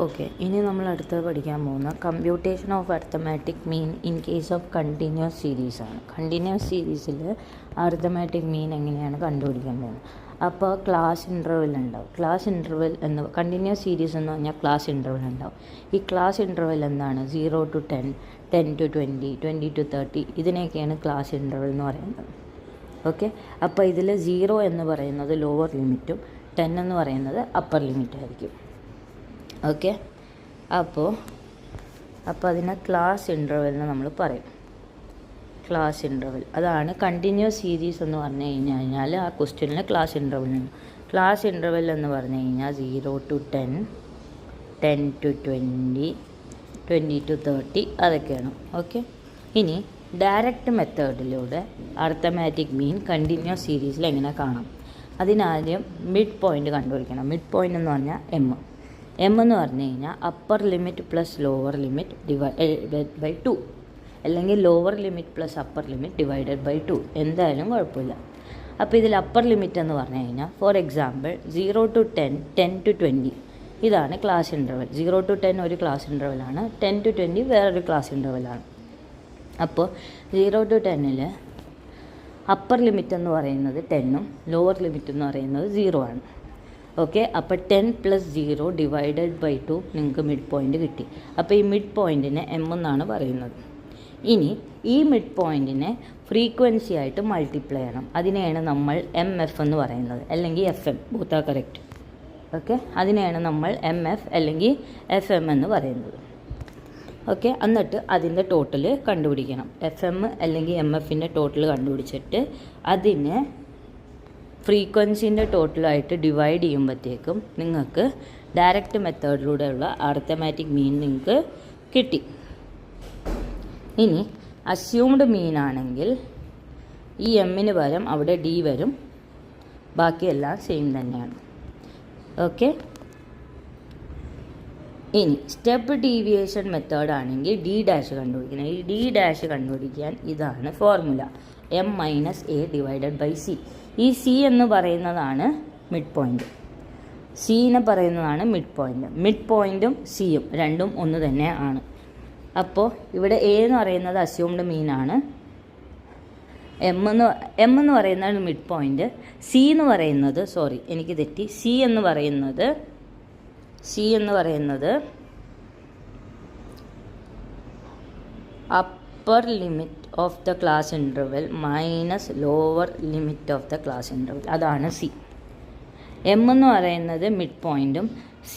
Okay, ഇനി നമ്മൾ അടുത്തത് പഠിക്കാൻ പോകുന്ന computation of arithmetic mean in case of continuous series ആണ്. കണ്ടിന്യൂസ് സീരീസിൽ അരിത്തമാറ്റിക് മീൻ എങ്ങനെയാണ് കണ്ടുപിടിക്കാൻ പോകുന്നത്. അപ്പോൾ ക്ലാസ് ഇൻ്റർവെൽ ഉണ്ടാവും. ക്ലാസ് ഇൻ്റർവെൽ എന്ന് കണ്ടിന്യൂസ് സീരീസ് എന്ന് പറഞ്ഞാൽ ക്ലാസ് ഇൻ്റർവെൽ ഉണ്ടാവും. ഈ ക്ലാസ് ഇൻ്റർവെൽ എന്താണ്? 0 to 10, 10 to 20, 20 to 30, ഇതിനെയൊക്കെയാണ് class interval എന്ന് പറയുന്നത്. ഓക്കെ, അപ്പോൾ ഇതിൽ 0 എന്ന് പറയുന്നത് ലോവർ ലിമിറ്റും 10 എന്ന് പറയുന്നത് അപ്പർ ലിമിറ്റായിരിക്കും. ഓക്കെ, അപ്പോൾ അതിനെ ക്ലാസ് ഇൻ്റർവെൽ നമ്മൾ പറയും. ക്ലാസ് ഇൻ്റർവെൽ അതാണ് കണ്ടിന്യൂസ് സീരീസ് എന്ന് പറഞ്ഞു കഴിഞ്ഞാൽ ആ ക്വസ്റ്റ്യനിൽ ക്ലാസ് ഇൻ്റർവെൽ ഉണ്ട്. ക്ലാസ് ഇൻ്റർവെൽ എന്ന് പറഞ്ഞു കഴിഞ്ഞാൽ 0 to 10, 10 to 20, 20 to 30 അതൊക്കെയാണ്. ഓക്കെ, ഇനി ഡയറക്റ്റ് മെത്തേഡിലൂടെ അരിത്തമാറ്റിക് മീൻ കണ്ടിന്യൂസ് സീരീസിൽ എങ്ങനെ കാണാം? അതിനാദ്യം മിഡ് പോയിൻ്റ് കണ്ടുപിടിക്കണം. മിഡ് പോയിൻ്റ് എന്ന് പറഞ്ഞാൽ എം എന്ന് പറഞ്ഞു കഴിഞ്ഞാൽ upper limit plus lower limit divided by 2, അല്ലെങ്കിൽ lower limit plus upper limit divided by 2, എന്തായാലും കുഴപ്പമില്ല. അപ്പോൾ ഇതിൽ അപ്പർ ലിമിറ്റ് എന്ന് പറഞ്ഞു കഴിഞ്ഞാൽ ഫോർ എക്സാമ്പിൾ 0 to 10, 10 to 20 ഇതാണ് ക്ലാസ് ഇൻ്റർവെൽ. 0 to 10 ഒരു ക്ലാസ് ഇൻ്റർവെലാണ്, 10 to 20 വേറൊരു ക്ലാസ് ഇൻ്റർവെലാണ്. അപ്പോൾ 0 to 10ൽ അപ്പർ ലിമിറ്റ് എന്ന് പറയുന്നത് 10ഉം ലോവർ ലിമിറ്റ് എന്ന് പറയുന്നത് 0 ആണ്. ഓക്കെ, അപ്പോൾ 10 + 0 ഡിവൈഡഡ് ബൈ 2 നിങ്ങൾക്ക് മിഡ് പോയിൻ്റ് കിട്ടി. അപ്പോൾ ഈ മിഡ് പോയിൻറ്റിനെ എം എന്നാണ് പറയുന്നത്. ഇനി ഈ മിഡ് പോയിൻറ്റിനെ ഫ്രീക്വൻസി ആയിട്ട് മൾട്ടിപ്ലൈ ചെയ്യണം. അതിനെയാണ് നമ്മൾ MF എന്ന് പറയുന്നത്, അല്ലെങ്കിൽ FM, both are correct. Okay, അതിനെയാണ് നമ്മൾ MF അല്ലെങ്കിൽ FM എന്ന് പറയുന്നത്. ഓക്കെ, എന്നിട്ട് അതിൻ്റെ ടോട്ടൽ കണ്ടുപിടിക്കണം. FM അല്ലെങ്കിൽ MFൻ്റെ ടോട്ടൽ കണ്ടുപിടിച്ചിട്ട് അതിനെ ഫ്രീക്വൻസിൻ്റെ ടോട്ടലായിട്ട് ഡിവൈഡ് ചെയ്യുമ്പോഴത്തേക്കും നിങ്ങൾക്ക് ഡയറക്റ്റ് മെത്തേഡിലൂടെയുള്ള അരിത്തമാറ്റിക് മീൻ നിങ്ങൾക്ക് കിട്ടി. ഇനി അസ്യൂംഡ് മീൻ ആണെങ്കിൽ ഈ എമ്മിന് പകരം അവിടെ ഡി വരും, ബാക്കിയെല്ലാം സെയിം തന്നെയാണ്. ഓക്കെ, ഇനി സ്റ്റെപ്പ് ഡീവിയേഷൻ മെത്തേഡ് ആണെങ്കിൽ D' കണ്ടുപിടിക്കണം. ഈ D' കണ്ടുപിടിക്കാൻ ഇതാണ് formula, M-A divided by C. ഈ C എന്ന് പറയുന്നതാണ് മിഡ് പോയിൻ്റ്. സീനെ പറയുന്നതാണ് മിഡ് പോയിൻ്റ്. മിഡ് പോയിൻറ്റും സിയും രണ്ടും ഒന്ന് തന്നെ ആണ്. അപ്പോൾ ഇവിടെ A എന്ന് പറയുന്നത് അസ്യൂംഡ് മീനാണ്, എം എന്ന് പറയുന്നത് മിഡ് പോയിൻ്റ്, C എന്ന് പറയുന്നത് upper limit of the class interval minus lower limit of the class interval, അതാണ് C. എം എന്ന് പറയുന്നത് മിഡ് പോയിൻറ്റും C